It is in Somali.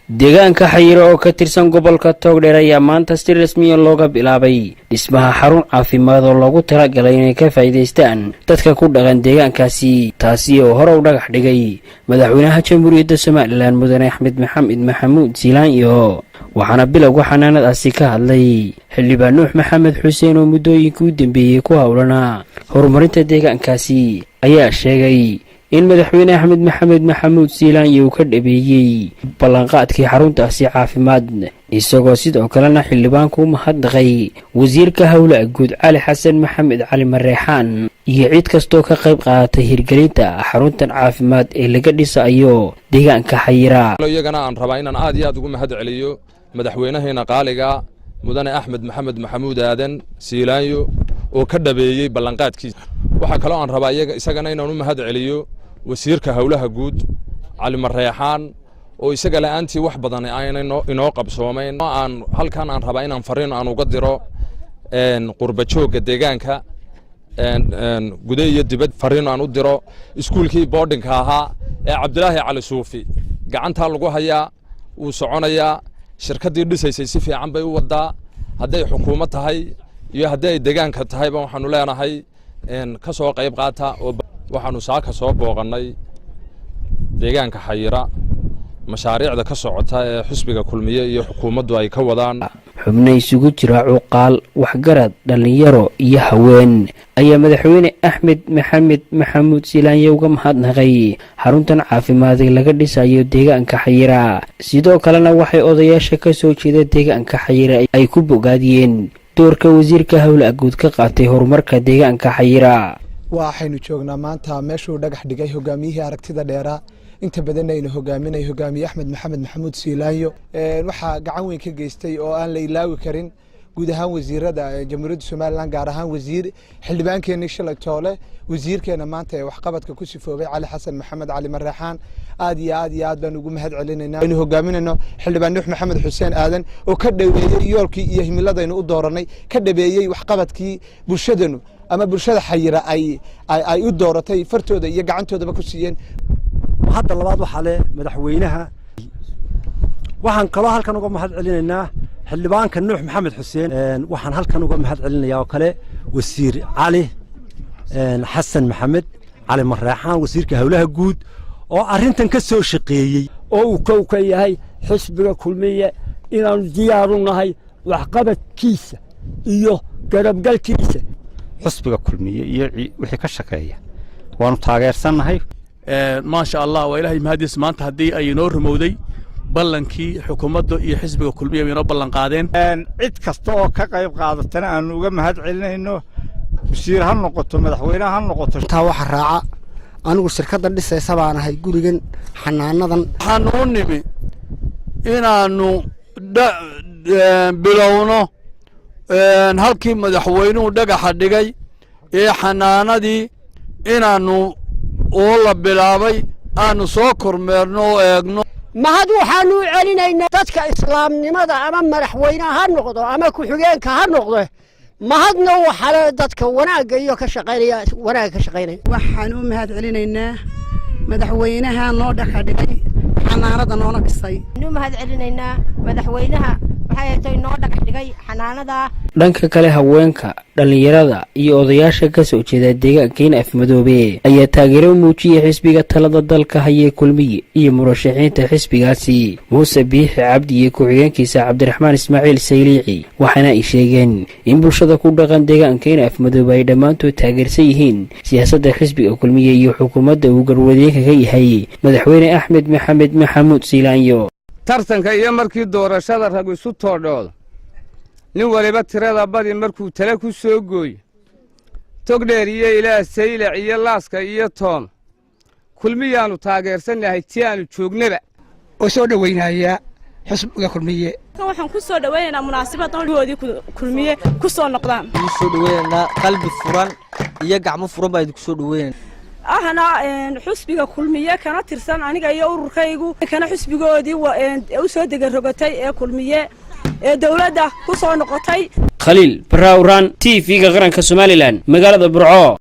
deegaanka xayiro oo ka tirsan gobolka Togdheer ayaa maanta si rasmi ah looga bilaabay dhismaha xarun caafimaad oo loogu talagalay inay ka faa'iideystaan dadka ku dhaqan deegaankaasi taasi oo hore u dhagax dhigay madaxweynaha Jamhuuriyadda Soomaaliland Mudane Axmed Maxamed Maxamuud Siilaanyo waxaana bilowga xanaanadaasi ka hadlay xildhibaan Nuux Maxamed Xuseen oo muddooyinkii u dambeeyay ku hawlana horumarinta deegaankaasi ayaa sheegay in madaxweyne Axmed Maxamed Maxamuud Siilaanyo ka dhabeeyay ballanqaadkii xaruntaasi caafimaad isagoo sidoo kalena xildhibaanku mahadnaqay wasiirka hawlaha guud Cali Xasan Maxamed Cali Mareexaan iyo cid kastoo ka qayb qaadatay hirgelinta xaruntan caafimaad ee laga dhisayo deegaanka xayira. iyagana aan rabaa inaan aad iyo aad ugu mahad celiyo madaxweynaheena qaaliga Mudane Axmed Maxamed Maxamuud Aadan Siilaanyo oo ka dhabeeyay ballanqaadkiisa. waxa kale oo aan rabaa isagana inaan u mahad celiyo wasiirka hawlaha guud Cali Mareexaan oo isaga la'aantii wax badan ay inoo qabsoomeen aan halkan aan rabaa inaan fariin aan uga diro qurba jooga deegaanka gudaha iyo dibad fariin aan u diro iskuulkii boardingka ahaa ee Cabdilaahi Cali Suufi gacanta lagu hayaa uu soconayaa shirkadii dhisaysay si fiican bay u wadaa haday xukuumad tahay iyo haday deegaanka tahay baan waxaanu leenahay ka soo qayb qaata oo waxaanu saaka soo booqanay deegaanka xayira mashaariicda ka socota ee xisbiga kulmiye iyo xukuumaddu ay ka wadaan xubno isugu jira cuqaal waxgarad dhalinyaro iyo haween ayaa madaxweyne Axmed Maxamed Maxamuud Siilaanyo uga mahadnaqay xaruntan caafimaad ee laga dhisayo deegaanka xayira sidoo kalena waxay odayaasha ka soo jeeda deegaanka xayira ay ku bogaadiyeen doorka wasiirka hawlaha guud ka qaatay horumarka deegaanka xayira. waxaynu joognaa maanta meeshuu dhagax dhigay hogaamiyihii aragtida dheeraa inta badan aynu hogaaminay hogaamiye Axmed Maxamed Maxamuud Siilaanyo waxa gacan weyn ka geystay oo aan la ilaawi karin guud ahaan wasiirada Jamhuuriyadda Soomaaliland gaar ahaan wasiir xildhibaankeena Shalay Toole wasiirkeena maanta ee waxqabadka ku sifoobay Cali Xasan Maxamed Cali Mareexaan aad iyo aad baan ugu mahad celinaynaa inuu hogaaminayno xildhibaan Nuux Maxamed Xuseen Aadan oo ka dhaweeyay yoolkii iyo himiladaynu u dooranay ka dhabeeyay waxqabadkii bulshadanu ama bulshada xayira ay u dooratay fartooda iyo gacantoodaba ku siiyeen. hadda labaad waxa leh madaxweynaha waxaan kaloo halkan uga mahad celinaynaa xildhibaanka Nuux Maxamed Xuseen waxaan halkan uga mahad celinayaa oo kale wasiir Cali Xasan Maxamed Cali Mareexaan wasiirka hawlaha guud oo arintan ka soo shaqeeyay oo uu kow ka yahay xisbiga kulmiye inaanu diyaar u nahay waxqabadkiisa iyo garabgalkiisa. xisbiga kulmiye iyo wixii ka shaqeeya waanu taageersanahay ما شاء الله وإلهي مهديس مانت هدي أي نور مودي بلنكي حكومته iyo xisbiga kulmiye inoo ballan qaadeen cid kasta oo ka qayb qaadatana aan uga mahad celinayno wasiir ha noqoto madaxweynaha ha noqoto taa waxa raaca anigu shirkadda dhisaysa baan ahay gurigan xanaanadan waxaanu nimi inaanu bilowno halkii madaxweynuhu dhagaxa dhigay ee xanaanadii inaanu oo la bilaabay aanu soo kormeerno oo eegno mahad waxaanu celinaynaa dadka islaamnimada ama madaxweynaha ha noqdo ama ku xigeenka ha noqdo mahadna waxa dadka wanaagga iyo ka shaqeynaya wanaagga ka shaqeynaya waxaan u mahad celinaynaa madaxweynaha noo dhagax dhigay xanaanada noona dhisay u mahad celinaynaa madaxweynaha waxay tahay noo dhagax dhigay xanaanada. dhanka kale haweenka dhalinyarada iyo odayaasha ka soo jeeda deegaanka Afmadoobe ayaa taageero muujiyay xisbiga talada dalka hayay kulmiye iyo murashaxiinta xisbigaasi Muuse Biixi Cabdi iyo ku-xigeenkiisa Cabdiraxmaan Ismaaciil Saylici waxaana ay sheegeen in bulshada ku dhaqan deegaanka Afmadoobe ay dhamaantood taageersan yihiin siyaasadda xisbiga kulmiye iyo xukuumadda uu garwadeenka ka yahay madaxweyne Axmed Maxamed Maxamuud Siilaanyo. tartanka iyo markii doorashada rag isu toodhood nin waliba tirada badi markuu tala ku soo gooy Togdheer iyo ilaa Saylac iyo Laaska iyo Toon kulmiyaanu taageersanahay tii aanu joognaba oo soo dhaweynaya xisbiga kulmiye waxaan ku soo dhaweynaynaa munaasabadooodii kulmiye ku soo noqdaan ku soo dhaweynaynaa qalbi furan iyo gacmo furan baa idinku soo dhaweynaa ahna xisbiga kulmiye kana tirsan aniga iyo ururkaygu kana xisbigoodii u soo degan rogatay ee kulmiye ee dawladda ku soo noqotay. Khaliil Barawran TV-ga qaranka Soomaaliland magaalada Burco.